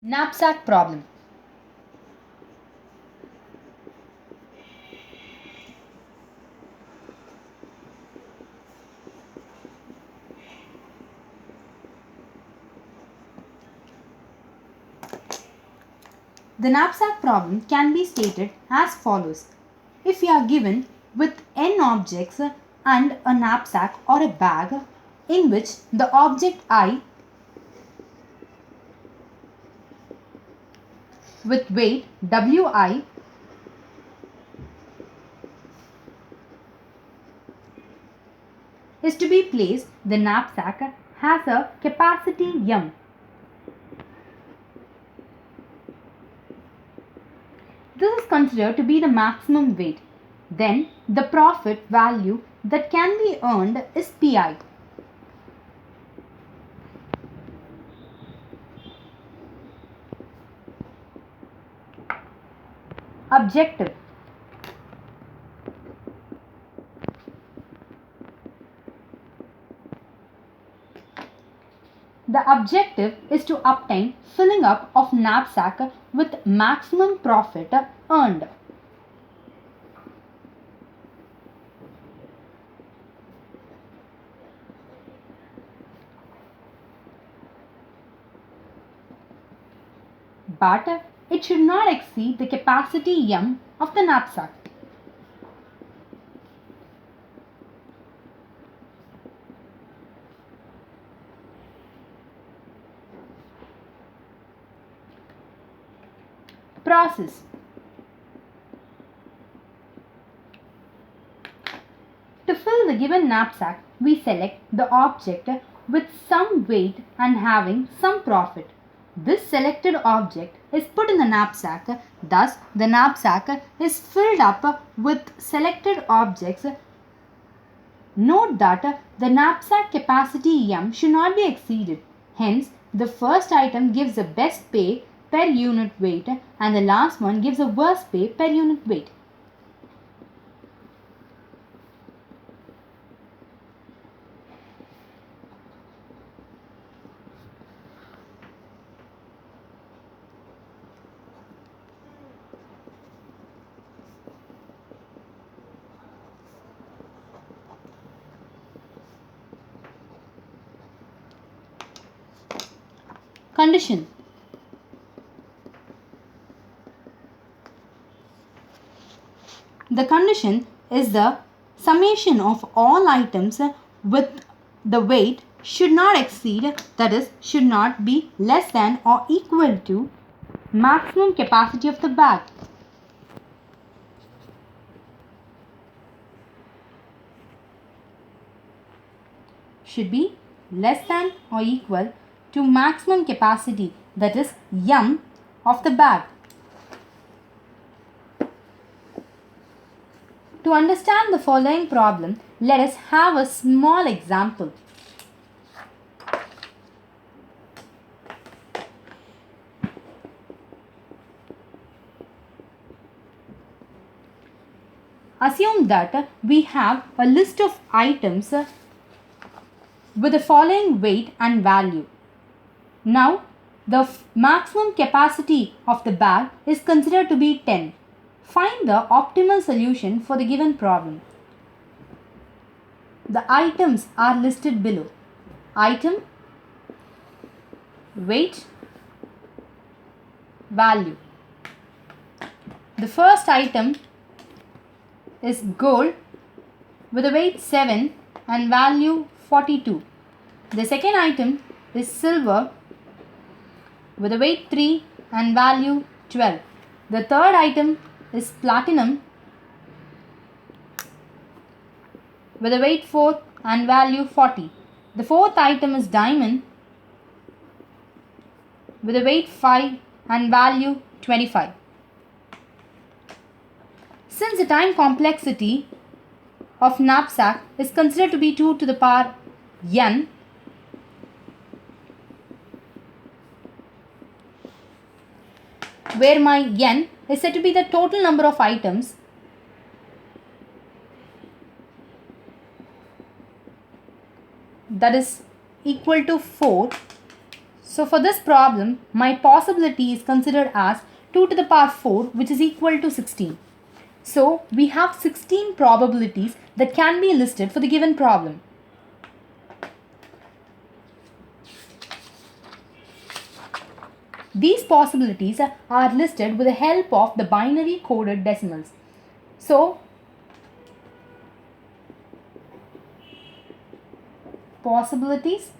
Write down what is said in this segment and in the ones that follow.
Knapsack problem. The knapsack problem can be stated as follows. If you are given with n objects and a knapsack or a bag in which the object I with weight Wi is to be placed, the knapsack has a capacity m. This is considered to be the maximum weight. Then the profit value that can be earned is Pi. Objective. The objective is to obtain filling up of knapsack with maximum profit earned. But it should not exceed the capacity M of the knapsack. Process. To fill the given knapsack, we select the object with some weight and having some profit. This selected object is put in the knapsack, thus the knapsack is filled up with selected objects. Note that the knapsack capacity M should not be exceeded. Hence, the first item gives the best pay per unit weight and the last one gives the worst pay per unit weight. Condition. The condition is the summation of all items with the weight should not exceed, that is, should not be less than or equal to maximum capacity of the bag. Should be less than or equal to maximum capacity, that is M of the bag. To understand the following problem, let us have a small example. Assume that we have a list of items with the following weight and value. Now, the maximum capacity of the bag is considered to be 10. Find the optimal solution for the given problem. The items are listed below. Item, weight, value. The first item is gold with a weight 7 and value 42. The second item is silver with a weight 3 and value 12. The third item is platinum with a weight 4 and value 40. The fourth item is diamond with a weight 5 and value 25. Since the time complexity of knapsack is considered to be 2 to the power n, where my n is said to be the total number of items, that is equal to 4. So for this problem, my possibility is considered as 2 to the power 4, which is equal to 16. So we have 16 probabilities that can be listed for the given problem. These possibilities are listed with the help of the binary coded decimals. So possibilities,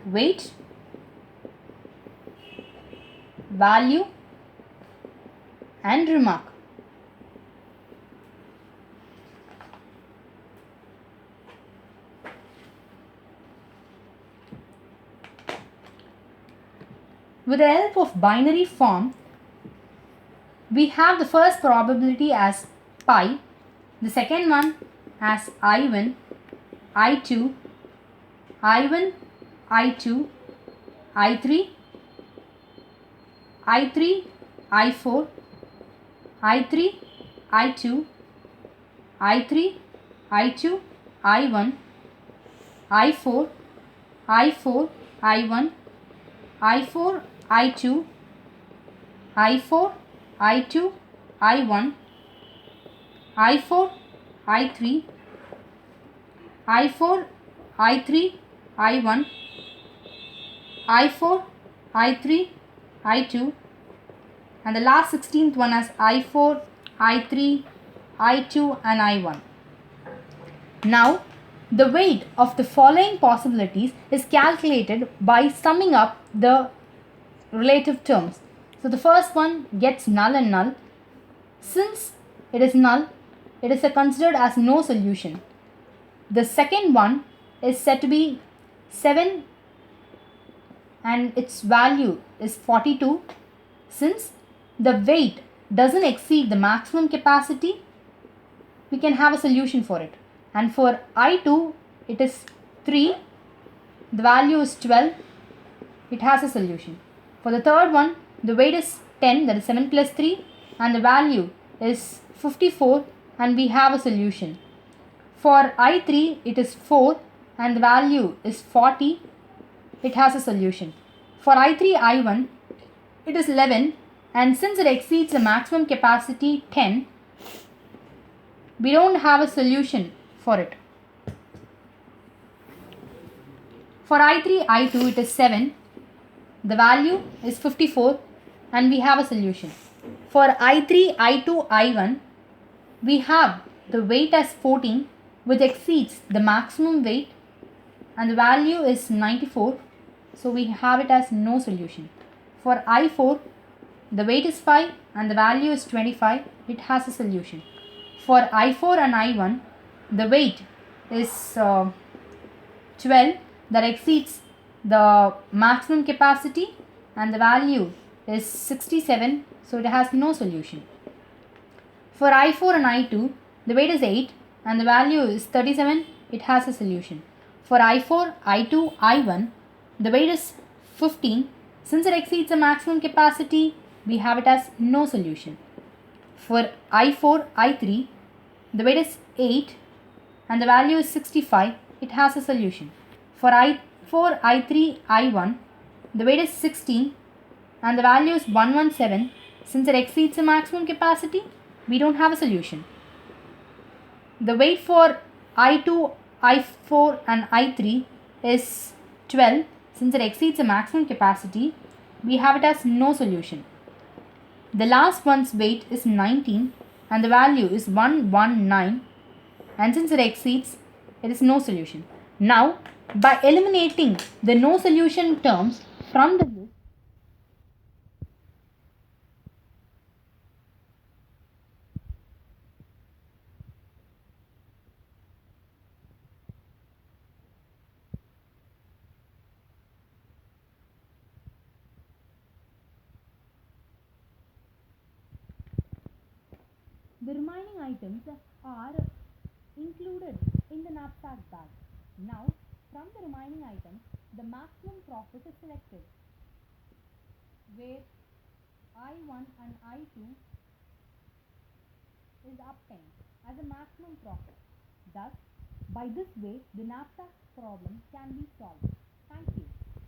weight, value, and remark. With the help of binary form, we have the first probability as pi, the second one as I1, I2, I1, I2, I3, I3, I4, I3, I2, I3, I2, I1, I4, I4, I1, I4, I2, I4, I2, I1, I4, I3, I4, I3, I1, I4, I3, I2, and the last 16th one as I4, I3, I2 and I1. Now, the weight of the following possibilities is calculated by summing up the relative terms. So the first one gets null and null. Since it is null, it is considered as no solution. The second one is said to be 7 and its value is 42. Since the weight doesn't exceed the maximum capacity, we can have a solution for it. And for I2, it is 3, the value is 12, it has a solution. For the third one, the weight is 10, that is 7 plus 3, and the value is 54, and we have a solution. For I3, it is 4, and the value is 40, it has a solution. For I3, I1, it is 11, and since it exceeds the maximum capacity 10, we don't have a solution for it. For I3, I2, it is 7, the value is 54, and we have a solution. For I3, I2, I1, we have the weight as 14, which exceeds the maximum weight, and the value is 94, so we have it as no solution. For I4, the weight is 5 and the value is 25, it has a solution. For I4 and I1, the weight is 12, that exceeds the maximum capacity, and the value is 67, so it has no solution. For I4 and I2, the weight is 8 and the value is 37, it has a solution. For I4, I2, I1, the weight is 15, since it exceeds the maximum capacity, we have it as no solution. For I4, I3, the weight is 8 and the value is 65, it has a solution. For I4, I3, I1, the weight is 16 and the value is 117, since it exceeds the maximum capacity, we don't have a solution. The weight for I2, I4 and I3 is 12, since it exceeds the maximum capacity, we have it as no solution. The last one's weight is 19 and the value is 119, and since it exceeds, it is no solution. Now, by eliminating the no solution terms from the list, the remaining items are included in the knapsack bag. Now, from the remaining items, the maximum profit is selected, where I1 and I2 is obtained as a maximum profit. Thus, By this way, the knapsack problem can be solved.